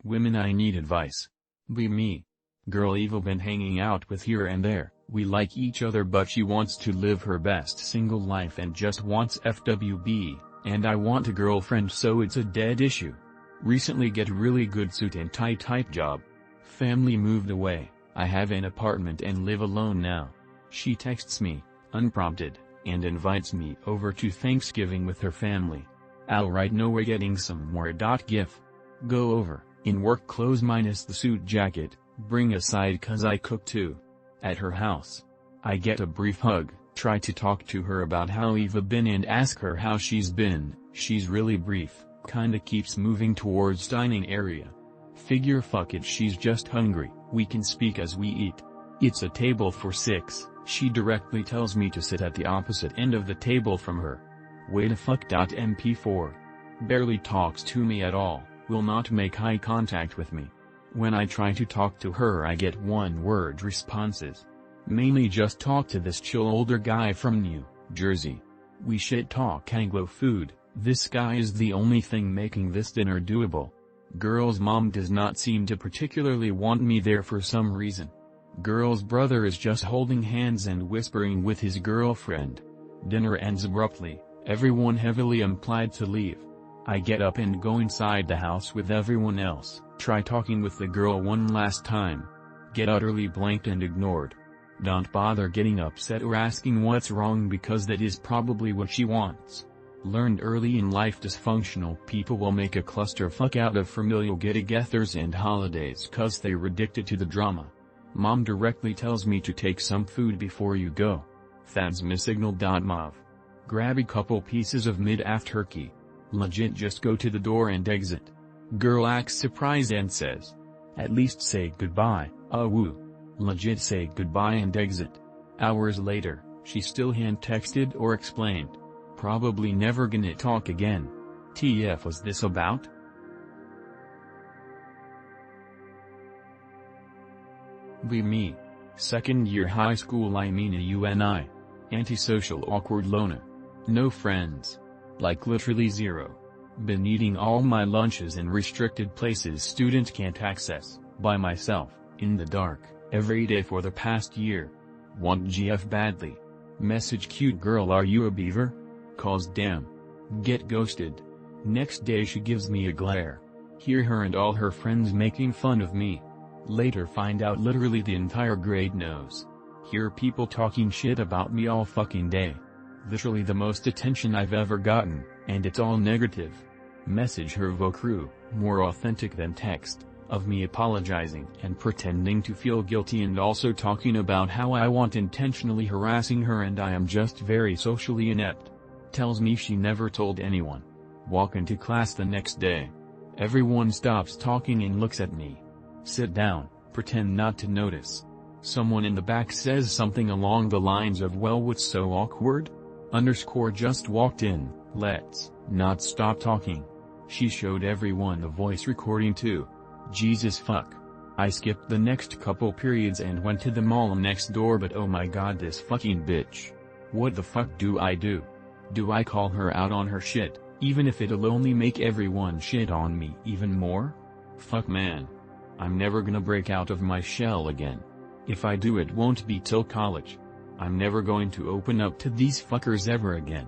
Women, I need advice. Be me. Girl Eva been hanging out with here and there, we like each other but she wants to live her best single life and just wants FWB, and I want a girlfriend so it's a dead issue. Recently get really good suit and tie type job. Family moved away, I have an apartment and live alone now. She texts me, unprompted, and invites me over to Thanksgiving with her family. I'll right know we're getting somewhere. Gif. Go over, in work clothes minus the suit jacket, bring a side cause I cook too. At her house. I get a brief hug, try to talk to her about how Eva been and ask her how she's been, she's really brief, kinda keeps moving towards dining area. Figure fuck it, she's just hungry, we can speak as we eat. It's a table for 6, she directly tells me to sit at the opposite end of the table from her. Way to fuck. MP4. Barely talks to me at all, will not make eye contact with me. When I try to talk to her I get one-word responses. Mainly just talk to this chill older guy from New Jersey. We shit talk Anglo food, this guy is the only thing making this dinner doable. Girl's mom does not seem to particularly want me there for some reason. Girl's brother is just holding hands and whispering with his girlfriend. Dinner ends abruptly, everyone heavily implied to leave. I get up and go inside the house with everyone else, try talking with the girl one last time. Get utterly blanked and ignored. Don't bother getting upset or asking what's wrong because that is probably what she wants. Learned early in life dysfunctional people will make a clusterfuck out of familial get-togethers and holidays cause they're addicted to the drama. Mom directly tells me to take some food before you go. That's signal.mov. Grab a couple pieces of mid-aft turkey. Legit just go to the door and exit. Girl acts surprised and says, "At least say goodbye, woo." Legit say goodbye and exit. Hours later, she still hadn't texted or explained. Probably never gonna talk again. TF was this about? Be me. Second year high school, I mean a UNI. Antisocial, awkward loner. No friends. Like literally zero. Been eating all my lunches in restricted places student can't access, by myself, in the dark, every day for the past year. Want GF badly. Message cute girl, are you a beaver? Calls damn. Get ghosted. Next day she gives me a glare. Hear her and all her friends making fun of me. Later find out literally the entire grade knows. Hear people talking shit about me all fucking day. Literally the most attention I've ever gotten, and it's all negative. Message her vocru, more authentic than text, of me apologizing and pretending to feel guilty and also talking about how I want intentionally harassing her and I am just very socially inept. Tells me she never told anyone. Walk into class the next day. Everyone stops talking and looks at me. Sit down, pretend not to notice. Someone in the back says something along the lines of, well, what's so awkward? Just walked in, let's not stop talking. She showed everyone the voice recording too. Jesus fuck. I skipped the next couple periods and went to the mall next door, but oh my god, this fucking bitch. What the fuck do I do? Do I call her out on her shit, even if it'll only make everyone shit on me even more? Fuck man. I'm never gonna break out of my shell again. If I do, it won't be till college. I'm never going to open up to these fuckers ever again.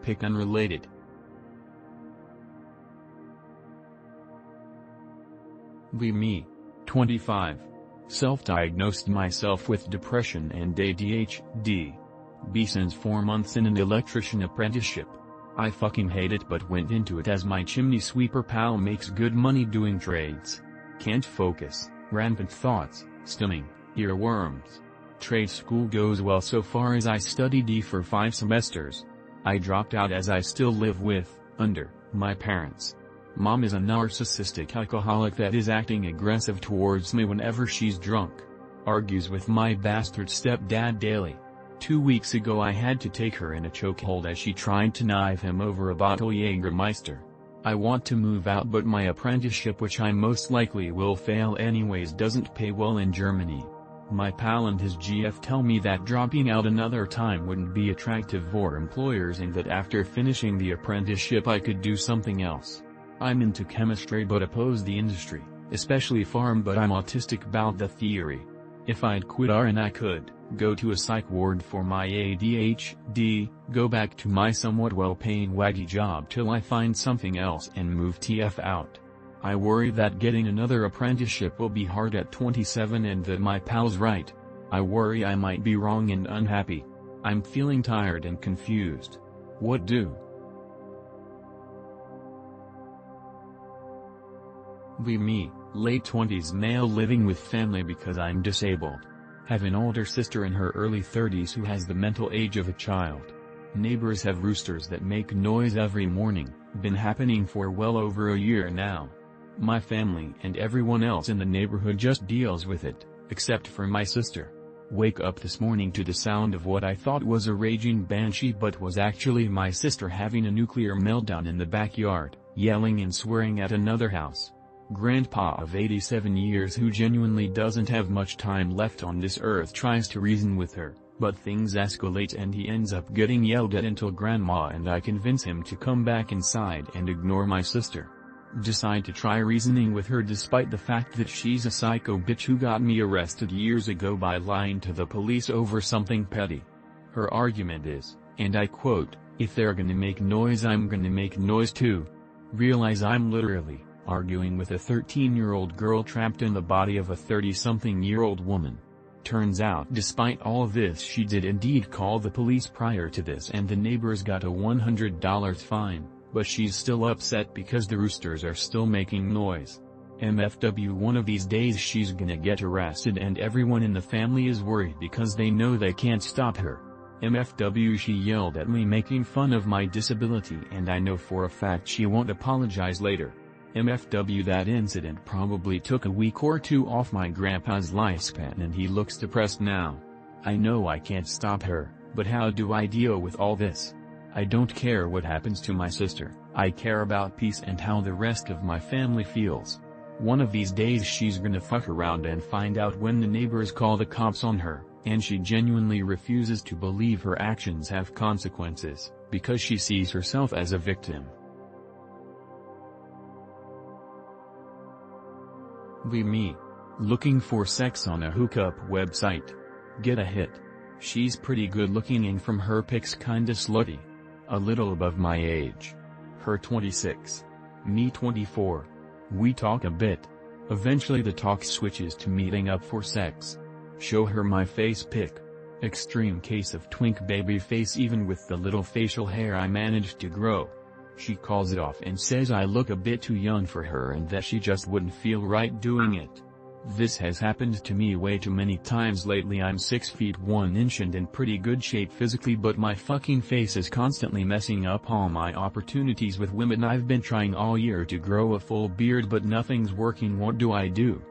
Pick unrelated. Be me. 25. Self-diagnosed myself with depression and ADHD. Be since 4 months in an electrician apprenticeship. I fucking hate it but went into it as my chimney sweeper pal makes good money doing trades. Can't focus, rampant thoughts, stimming, earworms. Trade school goes well so far as I studied for 5 semesters. I dropped out as I still live with, under, my parents. Mom is a narcissistic alcoholic that is acting aggressive towards me whenever she's drunk. Argues with my bastard stepdad daily. 2 weeks ago I had to take her in a chokehold as she tried to knife him over a bottle Jägermeister. I want to move out but my apprenticeship, which I most likely will fail anyways, doesn't pay well in Germany. My pal and his GF tell me that dropping out another time wouldn't be attractive for employers and that after finishing the apprenticeship I could do something else. I'm into chemistry but oppose the industry. especially farm, but I'm autistic about the theory. If I'd quit RN I could go to a psych ward for my ADHD, go back to my somewhat well-paying waggy job till I find something else and move TF out. I worry that getting another apprenticeship will be hard at 27 and that my pal's right. I worry I might be wrong and unhappy. I'm feeling tired and confused. What do? Me, late 20s male living with family because I'm disabled. Have an older sister in her early 30s who has the mental age of a child. Neighbors have roosters that make noise every morning, been happening for well over a year now. My family and everyone else in the neighborhood just deals with it, except for my sister. Wake up this morning to the sound of what I thought was a raging banshee but was actually my sister having a nuclear meltdown in the backyard, yelling and swearing at another house. Grandpa of 87 years who genuinely doesn't have much time left on this earth tries to reason with her, but things escalate and he ends up getting yelled at until Grandma and I convince him to come back inside and ignore my sister. Decide to try reasoning with her despite the fact that she's a psycho bitch who got me arrested years ago by lying to the police over something petty. Her argument is, and I quote, "If they're gonna make noise I'm gonna make noise too." Realize I'm literally arguing with a 13-year-old girl trapped in the body of a 30-something-year-old woman. Turns out despite all this she did indeed call the police prior to this and the neighbors got a $100 fine, but she's still upset because the roosters are still making noise. MFW one of these days she's gonna get arrested and everyone in the family is worried because they know they can't stop her. MFW she yelled at me making fun of my disability and I know for a fact she won't apologize later. MFW that incident probably took a week or two off my grandpa's lifespan and he looks depressed now. I know I can't stop her, but how do I deal with all this? I don't care what happens to my sister, I care about peace and how the rest of my family feels. One of these days she's gonna fuck around and find out when the neighbors call the cops on her, and she genuinely refuses to believe her actions have consequences, because she sees herself as a victim. Me. Looking for sex on a hookup website. Get a hit. She's pretty good looking and from her pics kinda slutty. A little above my age. Her 26. Me 24. We talk a bit. Eventually the talk switches to meeting up for sex. Show her my face pic. Extreme case of twink baby face even with the little facial hair I managed to grow. She calls it off and says I look a bit too young for her and that she just wouldn't feel right doing it. This has happened to me way too many times lately. I'm 6 feet 1 inch and in pretty good shape physically, but my fucking face is constantly messing up all my opportunities with women. I've been trying all year to grow a full beard but nothing's working. What do I do?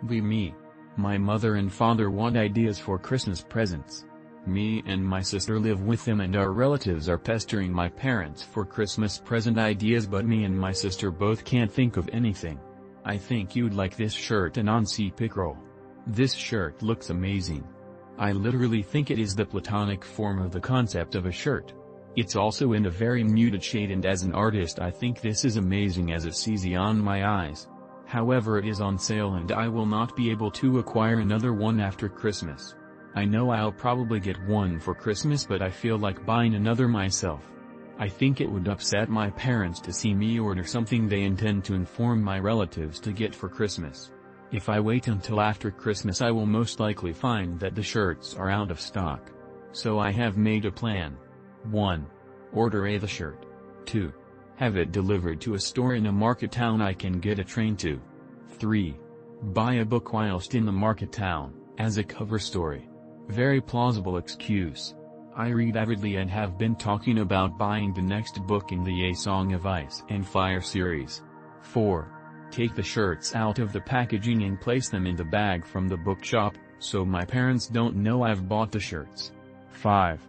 Me. My mother and father want ideas for Christmas presents. Me and my sister live with them and our relatives are pestering my parents for Christmas present ideas, but me and my sister both can't think of anything. I think you'd like this shirt and on-see pic roll. This shirt looks amazing. I literally think it is the platonic form of the concept of a shirt. It's also in a very muted shade and as an artist I think this is amazing as it's easy on my eyes. However, it is on sale and I will not be able to acquire another one after Christmas. I know I'll probably get one for Christmas, but I feel like buying another myself. I think it would upset my parents to see me order something they intend to inform my relatives to get for Christmas. If I wait until after Christmas I will most likely find that the shirts are out of stock. So I have made a plan. 1. Order the shirt. 2. Have it delivered to a store in a market town I can get a train to. 3. Buy a book whilst in the market town, as a cover story. Very plausible excuse. I read avidly and have been talking about buying the next book in the A Song of Ice and Fire series. 4. Take the shirts out of the packaging and place them in the bag from the bookshop, so my parents don't know I've bought the shirts. 5.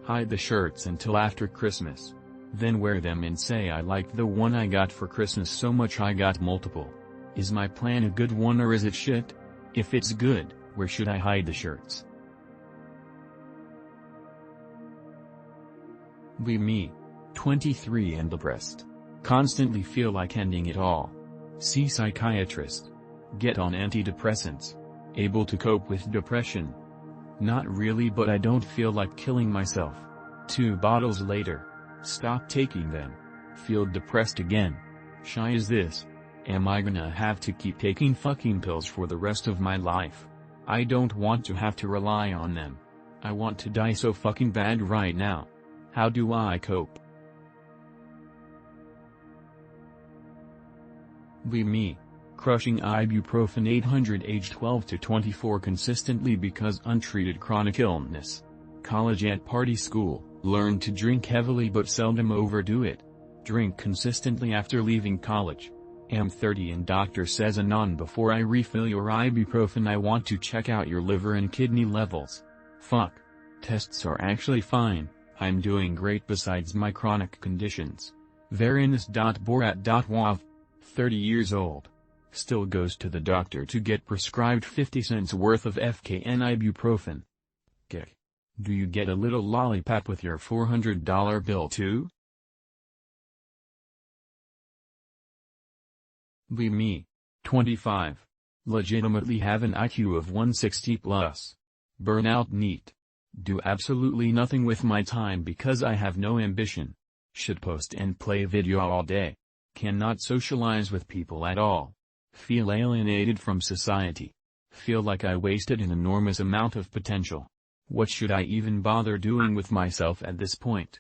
Hide the shirts until after Christmas. Then wear them and say I liked the one I got for Christmas so much I got multiple. Is my plan a good one or is it shit? If it's good, where should I hide the shirts? Me. 23 and depressed. Constantly feel like ending it all. See psychiatrist. Get on antidepressants. Able to cope with depression? Not really, but I don't feel like killing myself. 2 bottles later. Stop taking them. Feel depressed again. Shy as this. Am I gonna have to keep taking fucking pills for the rest of my life? I don't want to have to rely on them. I want to die so fucking bad right now. How do I cope? Me. Crushing ibuprofen 800 age 12 to 24 consistently because untreated chronic illness. College at party school, learn to drink heavily but seldom overdo it. Drink consistently after leaving college. Am 30 and doctor says anon before I refill your ibuprofen I want to check out your liver and kidney levels. Fuck. Tests are actually fine, I'm doing great besides my chronic conditions. Varinus.borat.wav. 30 years old. Still goes to the doctor to get prescribed 50 cents worth of FKN ibuprofen. Kick. Do you get a little lollipop with your $400 bill too? Me. 25. Legitimately have an IQ of 160 plus. Burnout neat. Do absolutely nothing with my time because I have no ambition. Should post and play video all day. Cannot socialize with people at all. Feel alienated from society. Feel like I wasted an enormous amount of potential. What should I even bother doing with myself at this point?